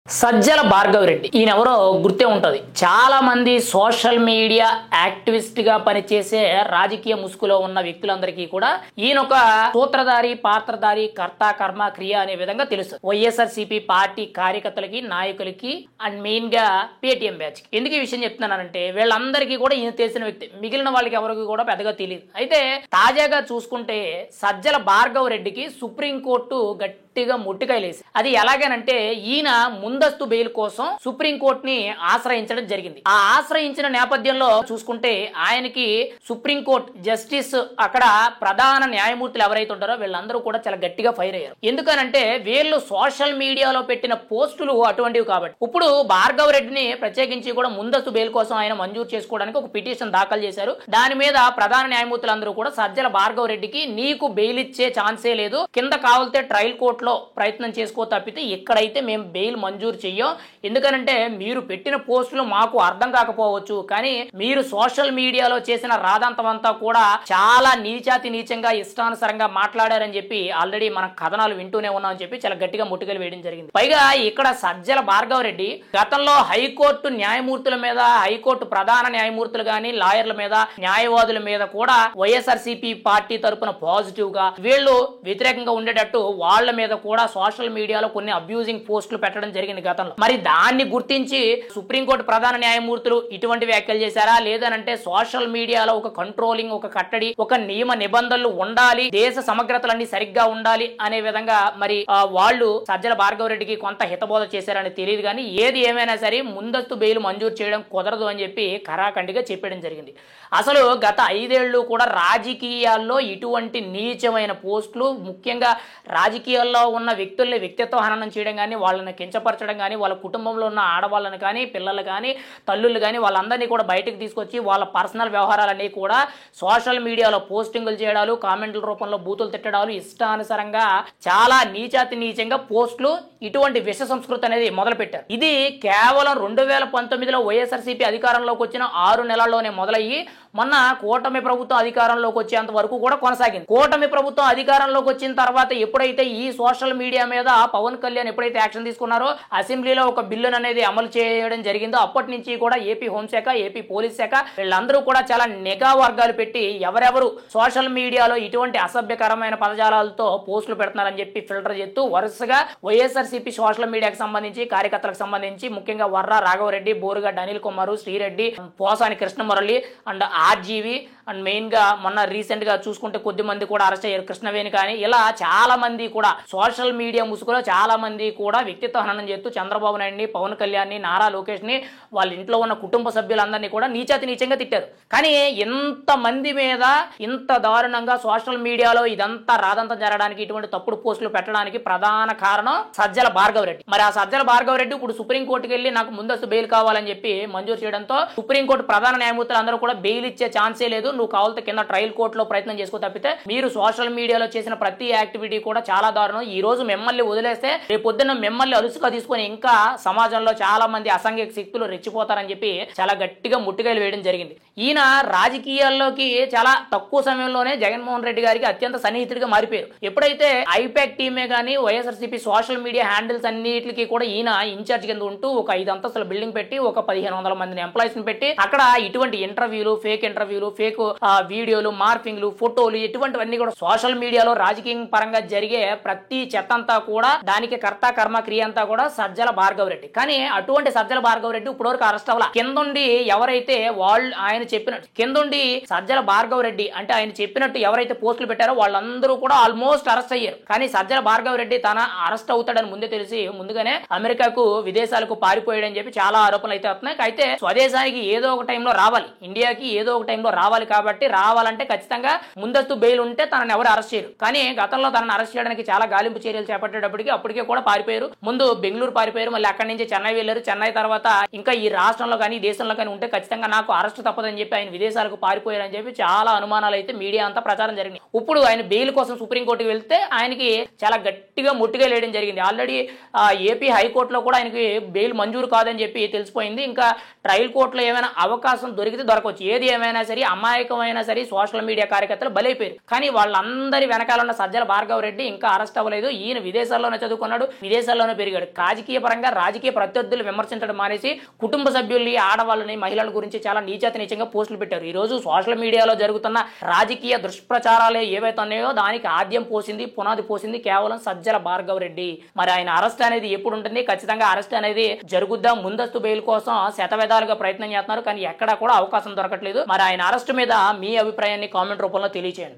సజ్జల భార్గవ్ రెడ్డి ఈయనెవరో గుర్తే ఉంటుంది. చాలా మంది సోషల్ మీడియా యాక్టివిస్ట్ గా పనిచేసే రాజకీయ ముసుగులో ఉన్న వ్యక్తులందరికీ కూడా ఈయన ఒక సూత్రధారి, పాత్రధారి, కర్త, కర్మ, క్రియ అనే విధంగా తెలుసు. వైఎస్ఆర్సీపీ పార్టీ కార్యకర్తలకి, నాయకులకి అండ్ మెయిన్ గా పేటీఎం బ్యాచ్. ఎందుకు ఈ విషయం చెప్తున్నానంటే వీళ్ళందరికీ కూడా ఈయన తెలిసిన వ్యక్తి, మిగిలిన వాళ్ళకి ఎవరికి కూడా పెద్దగా తెలియదు. అయితే తాజాగా చూసుకుంటే సజ్జల భార్గవ్ రెడ్డికి సుప్రీంకోర్టు గట్టిగా ముట్టికాయలేసి, అది ఎలాగనంటే ఈయన ముందస్తు బెయిల్ కోసం సుప్రీంకోర్టుని ఆశ్రయించడం జరిగింది. ఆ ఆశ్రయించిన నేపథ్యంలో చూసుకుంటే ఆయనకి సుప్రీంకోర్టు జస్టిస్ అక్కడ ప్రధాన న్యాయమూర్తులు ఎవరైతే ఉంటారో వీళ్ళందరూ కూడా చాలా గట్టిగా ఫైర్ అయ్యారు. ఎందుకనంటే వీళ్ళు సోషల్ మీడియాలో పెట్టిన పోస్టులు అటువంటివి కాబట్టి. ఇప్పుడు భార్గవ్ రెడ్డిని ప్రత్యేకించి కూడా ముందస్తు బెయిల్ కోసం ఆయన మంజూరు చేసుకోవడానికి ఒక పిటిషన్ దాఖలు చేశారు. దాని మీద ప్రధాన న్యాయమూర్తులందరూ కూడా సజ్జల భార్గవ్ రెడ్డికి నీకు బెయిల్ ఇచ్చే ఛాన్సే లేదు, కింద కావాలితే ట్రయల్ కోర్టులో ప్రయత్నం చేసుకో తప్పితే ఇక్కడైతే మేము బెయిల్ మంజూరు చెయ్యం. ఎందుకనంటే మీరు పెట్టిన పోస్టులు మాకు అర్థం కాకపోవచ్చు, కానీ మీరు సోషల్ మీడియాలో చేసిన రాదంతం అంతా కూడా చాలా నీచాతి నీచంగా ఇష్టానుసారంగా మాట్లాడారని చెప్పి ఆల్రెడీ మన కథనాలు వింటూనే ఉన్నామని చెప్పి చాలా గట్టిగా ముట్టుకలు వేయడం జరిగింది. పైగా ఇక్కడ సజ్జల భార్గవ్ రెడ్డి గతంలో హైకోర్టు న్యాయమూర్తుల మీద, హైకోర్టు ప్రధాన న్యాయమూర్తులు గాని, లాయర్ల మీద, న్యాయవాదుల మీద కూడా వైఎస్ఆర్సీపీ పార్టీ తరపున పాజిటివ్ గా వీళ్ళు వ్యతిరేకంగా ఉండేటట్టు వాళ్ళ మీద కూడా సోషల్ మీడియాలో కొన్ని అబ్యూజింగ్ పోస్టులు పెట్టడం జరిగింది గతంలో. మరి దాన్ని గుర్తించి సుప్రీంకోర్టు ప్రధాన న్యాయమూర్తులు ఇటువంటి వ్యాఖ్యలు చేశారా, లేదనంటే సోషల్ మీడియాలో ఒక కంట్రోలింగ్, ఒక కట్టడి, ఒక నియమ నిబంధనలు ఉండాలి, దేశ సమగ్రతలన్నీ సరిగ్గా ఉండాలి అనే విధంగా మరి వాళ్ళు సజ్జల భార్గవ్ రెడ్డికి కొంత హితబోధ చేశారని తెలియదు. కానీ ఏది ఏమైనా సరే ముందస్తు బెయిల్ మంజూరు చేయడం కుదరదు అని చెప్పి ఖరాఖండిగా చెప్పడం జరిగింది. అసలు గత 5 ఏళ్లు కూడా రాజకీయాల్లో ఇటువంటి నీచమైన పోస్టులు, ముఖ్యంగా రాజకీయాల్లో ఉన్న వ్యక్తుల్ని వ్యక్తిత్వ హననం చేయడం కానీ, వాళ్ళని కించపరచడం కానీ, వాళ్ళ కుటుంబంలో ఉన్న ఆడవాళ్ళని కానీ, పిల్లలు కానీ, తల్లులు కానీ వాళ్ళందరినీ కూడా బయటకు తీసుకొచ్చి వాళ్ళ పర్సనల్ వ్యవహారాలన్నీ కూడా సోషల్ మీడియాలో పోస్టింగులు చేయడాలు, కామెంట్ల రూపంలో బూతులు తిట్టడాలు, ఇష్టానుసారంగా చాలా నీచాతి నీచంగా పోస్టులు, ఇటువంటి విష సంస్కృతి అనేది మొదలు పెట్టారు. ఇది కేవలం 2019లో వైఎస్ఆర్సీపీ అధికారంలోకి వచ్చిన 6 నెలల్లోనే మొదలయ్యి మొన్న కూటమి ప్రభుత్వం అధికారంలోకి వచ్చేంత వరకు కూడా కొనసాగింది. కూటమి ప్రభుత్వం అధికారంలోకి వచ్చిన తర్వాత ఎప్పుడైతే ఈ సోషల్ మీడియా మీద పవన్ కళ్యాణ్ ఎప్పుడైతే యాక్షన్ తీసుకున్నారో, అసెంబ్లీలో ఒక బిల్లును అనేది అమలు చేయడం జరిగిందో, అప్పటి నుంచి కూడా ఏపీ హోంశాఖ, ఏపీ పోలీస్ శాఖ వీళ్ళందరూ కూడా చాలా నిఘా వర్గాలు పెట్టి ఎవరెవరు సోషల్ మీడియాలో ఇటువంటి అసభ్యకరమైన పదజాలాలతో పోస్టులు పెడుతున్నారని చెప్పి ఫిల్టర్ చేస్తూ వరుసగా వైఎస్ఆర్సీపీ సోషల్ మీడియాకి సంబంధించి, కార్యకర్తలకు సంబంధించి, ముఖ్యంగా Varra Raghava Reddy, Borugadda Anil Kumar, Sri Reddy, Posani Krishna Murali and RGV and main గా మొన్న రీసెంట్ గా చూసుకుంటే కొద్ది మంది కూడా అరెస్ట్ అయ్యారు, కృష్ణవేణి కానీ, ఇలా చాలా మంది కూడా సోషల్ మీడియా ముసుగులో చాలా మంది కూడా వ్యక్తిత్వ హననం చేస్తూ చంద్రబాబు నాయుడిని, పవన్ కళ్యాణ్ ని, నారా లోకేష్ ని, వాళ్ళ ఇంట్లో ఉన్న కుటుంబ సభ్యులందరినీ కూడా నీచాతి నీచంగా తిట్టారు. కానీ ఇంత మంది మీద ఇంత దారుణంగా సోషల్ మీడియాలో ఇదంతా రాదంతం జరగడానికి, ఇటువంటి తప్పుడు పోస్టులు పెట్టడానికి ప్రధాన కారణం సజ్జల భార్గవ్ రెడ్డి. మరి ఆ సజ్జల భార్గవ్ రెడ్డి ఇప్పుడు సుప్రీంకోర్టుకి వెళ్ళి నాకు ముందస్తు బెయిల్ కావాలని చెప్పి మంజూరు చేయడంతో సుప్రీంకోర్టు ప్రధాన న్యాయమూర్తులు అందరూ కూడా బెయిల్ ఇచ్చే ఛాన్సే లేదు, నువ్వు కావాలంటే కింద ట్రయల్ కోర్టులో ప్రయత్నం చేసుకో తప్పితే మీరు సోషల్ మీడియాలో చేసిన ప్రతి యాక్టివిటీ కూడా చాలా దారుణం, ఈ రోజు మిమ్మల్ని వదిలేస్తే రేపు పొద్దున్న మిమ్మల్ని అలుసుగా తీసుకొని ఇంకా సమాజంలో చాలా మంది అసాంఘిక శక్తులు రెచ్చిపోతారని చెప్పి చాలా గట్టిగా ముట్టికాయలు వేయడం జరిగింది. ఈయన రాజకీయాల్లోకి చాలా తక్కువ సమయంలోనే జగన్మోహన్ రెడ్డి గారికి అత్యంత సన్నిహితుడిగా మారిపోయారు. ఎప్పుడైతే ఐపాక్ టీమే గానీ, వైఎస్ఆర్సీపీ సోషల్ మీడియా హ్యాండిల్స్ అన్నిటికీ కూడా ఈయన ఇన్ఛార్జ్ కింద ఉంటూ ఒక 5 అంతస్తుల బిల్డింగ్ పెట్టి ఒక 1500 మందిని ఎంప్లాయీస్ ని పెట్టి అక్కడ ఇటువంటి ఇంటర్వ్యూలు, ఫేక్ వీడియోలు, మార్ఫింగ్లు, ఫోటోలు, ఇటువంటివన్నీ కూడా సోషల్ మీడియాలో రాజకీయ పరంగా జరిగే ప్రతి చెత్తంతా కూడా దానికి కర్త, కర్మ, క్రియ అంతా కూడా సజ్జల భార్గవ్ రెడ్డి. కానీ అటువంటి సజ్జల భార్గవ్ రెడ్డి ఇప్పటివరకు అరెస్ట్ అవ్వాల. కిందుండి ఎవరైతే వాళ్ళు ఆయన చెప్పినట్టు కిందుండి సజ్జల భార్గవ్ రెడ్డి అంటే ఆయన చెప్పినట్టు ఎవరైతే పోస్టులు పెట్టారో వాళ్ళందరూ కూడా ఆల్మోస్ట్ అరెస్ట్ అయ్యారు. కానీ సజ్జల భార్గవ్ రెడ్డి తన అరెస్ట్ అవుతాడని ముందే తెలిసి ముందుగానే అమెరికాకు, విదేశాలకు పారిపోయాడని చెప్పి చాలా ఆరోపణలు అయితే వస్తున్నాయి. అయితే స్వదేశానికి ఏదో ఒక టైంలో రావాలి, ఇండియాకి ఏదో ఒక టైంలో రావాలి, కాబట్టి రావాలంటే ఖచ్చితంగా ముందస్తు బెయిల్ ఉంటే తనని ఎవరు అరెస్ట్ చేయరు. కానీ గతంలో తనని అరెస్ట్ చేయడానికి చాలా గాలింపు చర్యలు చేపట్టేటప్పటికి అప్పటికే కూడా పారిపోయారు. ముందు బెంగళూరు పారిపోయారు, మళ్ళీ అక్కడి నుంచి చెన్నై వెళ్ళారు. చెన్నై తర్వాత ఇంకా ఈ రాష్ట్రంలో కానీ దేశంలో కానీ ఉంటే ఖచ్చితంగా నాకు అరెస్ట్ తప్పదని చెప్పి ఆయన విదేశాలకు పారిపోయారని చెప్పి చాలా అనుమానాలు అయితే మీడియా అంతా ప్రచారం జరిగింది. ఇప్పుడు ఆయన బెయిల్ కోసం సుప్రీంకోర్టుకి వెళ్తే ఆయనకి చాలా గట్టిగా ముట్టిగా లేయడం జరిగింది. ఆల్రెడీ ఏపీ హైకోర్టులో కూడా ఆయనకి బెయిల్ మంజూరు కాదని చెప్పి తెలిసిపోయింది. ఇంకా ట్రయల్ కోర్టులో ఏమైనా అవకాశం దొరికితే దొరకవచ్చు. ఏది ఏమైనా సరే అమాయక అనేకమైన సరే సోషల్ మీడియా కార్యకర్తలు బలైపోయారు. కానీ వాళ్ళందరి వెనకాల ఉన్న సజ్జల భార్గవ రెడ్డి ఇంకా అరెస్ట్ అవ్వలేదు. ఈయన విదేశాల్లోనే చదువుకున్నాడు, విదేశాల్లోనే పెరిగాడు. రాజకీయ పరంగా రాజకీయ ప్రత్యర్థులు విమర్శించడం మానేసి కుటుంబ సభ్యుల్ని, ఆడవాళ్ళని, మహిళల గురించి చాలా నీచంగా పోస్టులు పెట్టారు. ఈ రోజు సోషల్ మీడియాలో జరుగుతున్న రాజకీయ దుష్ప్రచారాలు ఏవైతే ఉన్నాయో దానికి ఆద్యం పోసింది, పునాది పోసింది కేవలం సజ్జల భార్గవ రెడ్డి. మరి ఆయన అరెస్ట్ అనేది ఎప్పుడు ఉంటుంది? ఖచ్చితంగా అరెస్ట్ అనేది జరుగుద్దా? ముందస్తు బెయిల్ కోసం శతవిధాలుగా ప్రయత్నం చేస్తున్నారు, కానీ ఎక్కడా కూడా అవకాశం దొరకట్లేదు. మరి ఆయన అరెస్ట్ మీద మీ అభిప్రాయాన్ని కామెంట్ రూపంలో తెలియచేయండి.